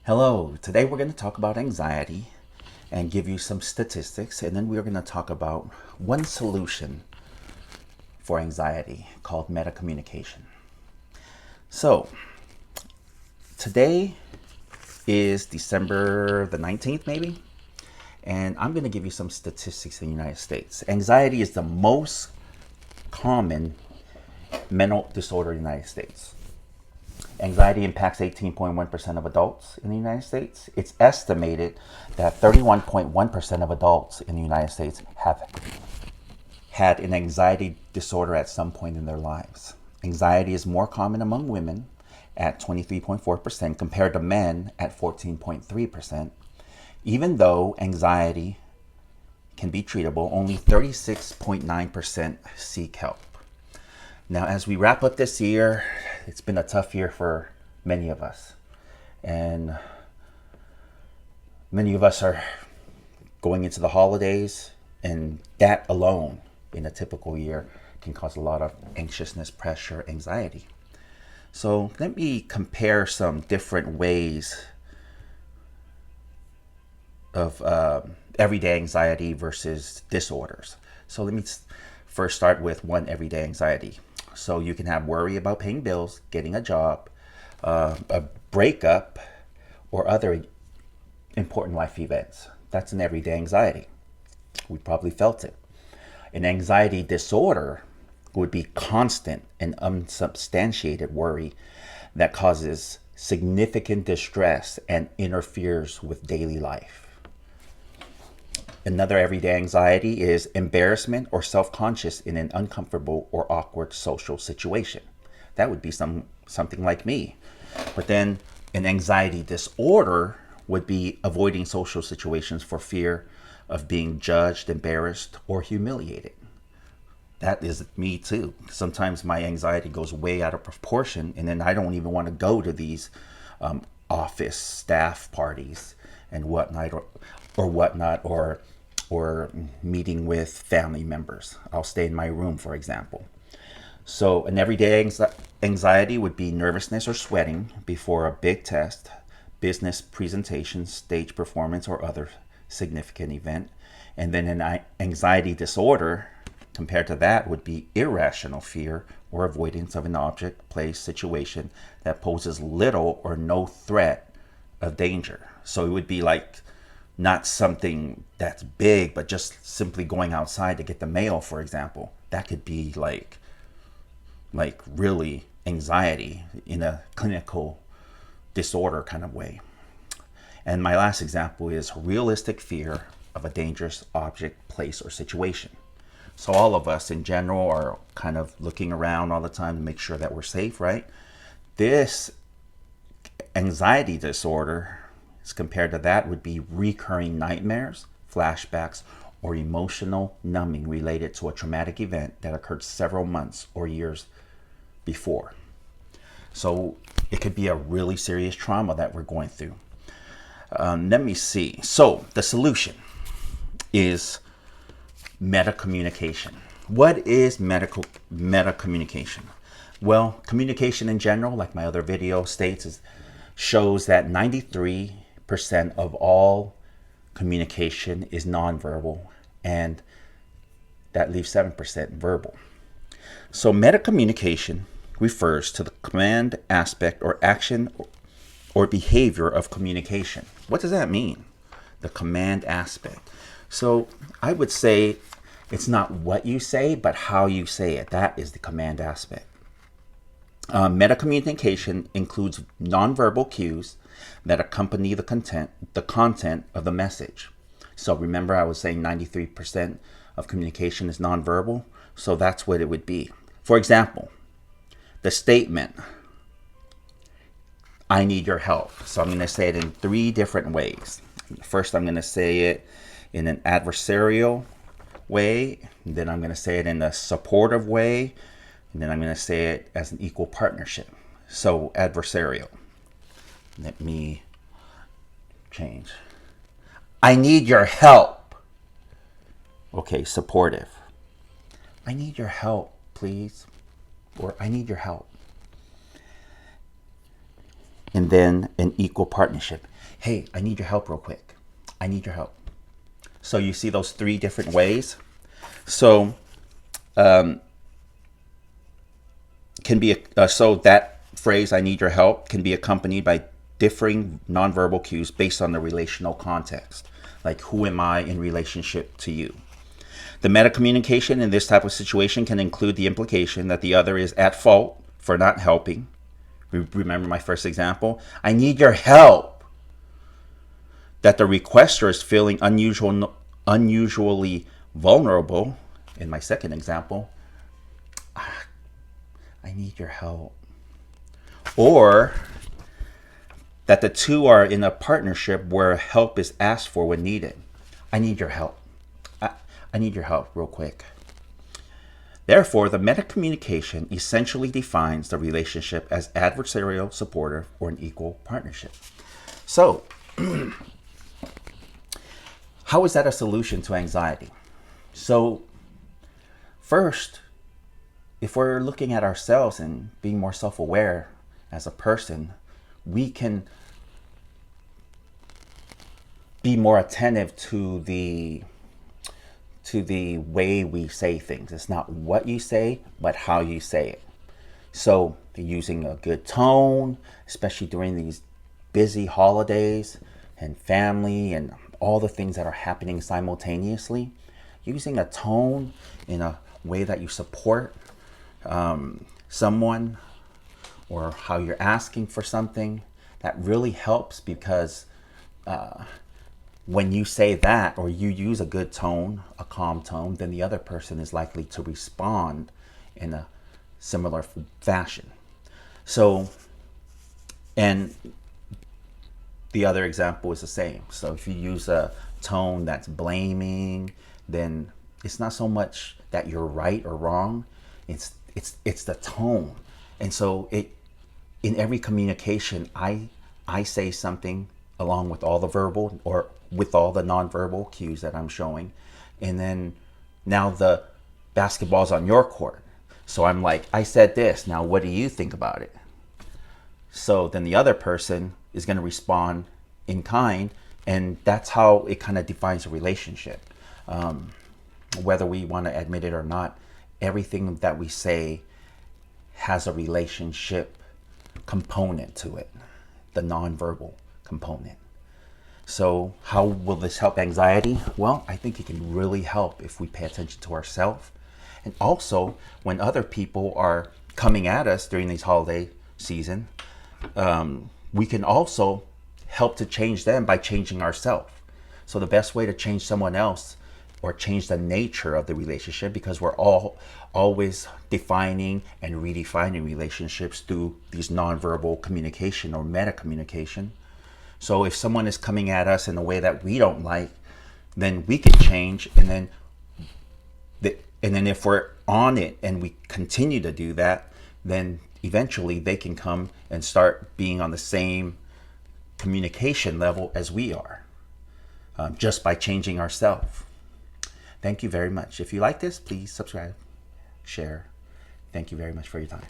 Hello, today we're going to talk about anxiety and give you some statistics, and then we're going to talk about one solution for anxiety called metacommunication. So, today is December the 19th, maybe, and I'm going to give you some statistics in the United States. Anxiety is the most common mental disorder in the United States. Anxiety impacts 18.1% of adults in the United States. It's estimated that 31.1% of adults in the United States have had an anxiety disorder at some point in their lives. Anxiety is more common among women at 23.4% compared to men at 14.3%. Even though anxiety can be treatable, only 36.9% seek help. Now, as we wrap up this year, it's been a tough year for many of us. And many of us are going into the holidays, and that alone in a typical year can cause a lot of anxiousness, pressure, anxiety. So let me compare some different ways of everyday anxiety versus disorders. So let me first start with one everyday anxiety. So you can have worry about paying bills, getting a job, a breakup, or other important life events. That's an everyday anxiety. We probably felt it. An anxiety disorder would be constant and unsubstantiated worry that causes significant distress and interferes with daily life. Another everyday anxiety is embarrassment or self-conscious in an uncomfortable or awkward social situation. That would be something like me. But then an anxiety disorder would be avoiding social situations for fear of being judged, embarrassed, or humiliated. That is me too. Sometimes my anxiety goes way out of proportion, and then I don't even want to go to these office staff parties and whatnot, or meeting with family members. I'll stay in my room, for example. So an everyday anxiety would be nervousness or sweating before a big test, business presentation, stage performance, or other significant event. And then an anxiety disorder, compared to that, would be irrational fear or avoidance of an object, place, situation that poses little or no threat of danger. So it would be like not something that's big, but just simply going outside to get the mail, for example. That could be like really anxiety in a clinical disorder kind of way. And my last example is realistic fear of a dangerous object, place, or situation. So all of us in general are kind of looking around all the time to make sure that we're safe, right? This anxiety disorder, as compared to that, would be recurring nightmares, flashbacks, or emotional numbing related to a traumatic event that occurred several months or years before. So it could be a really serious trauma that we're going through. Let me see. So the solution is metacommunication. What is metacommunication? Well, communication in general, like my other video states, shows that 93% of all communication is nonverbal, and that leaves 7% verbal. So metacommunication refers to the command aspect or action or behavior of communication. What does that mean? The command aspect. So I would say it's not what you say, but how you say it. That is the command aspect. Metacommunication includes nonverbal cues that accompany the content of the message. So remember, I was saying 93% of communication is nonverbal. So that's what it would be. For example, the statement, "I need your help." So I'm going to say it in 3 different ways. First, I'm going to say it in an adversarial way. Then I'm going to say it in a supportive way. And then I'm going to say it as an equal partnership. So adversarial. Let me change. "I need your help." Okay, supportive. "I need your help, please." Or "I need your help." And then an equal partnership. Hey, I need your help real quick. I need your help. So you see those three different ways. So can be so that phrase, I need your help, can be accompanied by differing nonverbal cues based on the relational context. Like, who am I in relationship to you? The meta communication in this type of situation can include the implication that the other is at fault for not helping. Remember my first example? I need your help. That the requester is feeling unusually vulnerable. In my second example, I need your help. Or that the two are in a partnership where help is asked for when needed. I need your help. I need your help real quick. Therefore, the meta communication essentially defines the relationship as adversarial, supportive, or an equal partnership. So, how is that a solution to anxiety? So, first, if we're looking at ourselves and being more self-aware as a person, we can be more attentive to the way we say things. It's not what you say, but how you say it. So using a good tone, especially during these busy holidays and family and all the things that are happening simultaneously, using a tone in a way that you support someone, or how you're asking for something, that really helps, because when you say that, or you use a good tone, a calm tone, then the other person is likely to respond in a similar fashion. So, and the other example is the same. So if you use a tone that's blaming, then it's not so much that you're right or wrong, it's the tone. And so in every communication, I say something along with all the verbal or with all the nonverbal cues that I'm showing. And then now the basketball's on your court. So I'm like, I said this, now what do you think about it? So then the other person is going to respond in kind, and that's how it kind of defines a relationship. Whether we want to admit it or not, everything that we say has a relationship component to it, the nonverbal component. So how will this help anxiety? Well, I think it can really help if we pay attention to ourselves. And also, when other people are coming at us during these holiday season, we can also help to change them by changing ourselves. So the best way to change someone else, or change the nature of the relationship, because we're all always defining and redefining relationships through these nonverbal communication or meta communication. So if someone is coming at us in a way that we don't like, then we can change, and then if we're on it and we continue to do that, then eventually they can come and start being on the same communication level as we are, just by changing ourselves. Thank you very much. If you like this, please subscribe, share. Thank you very much for your time.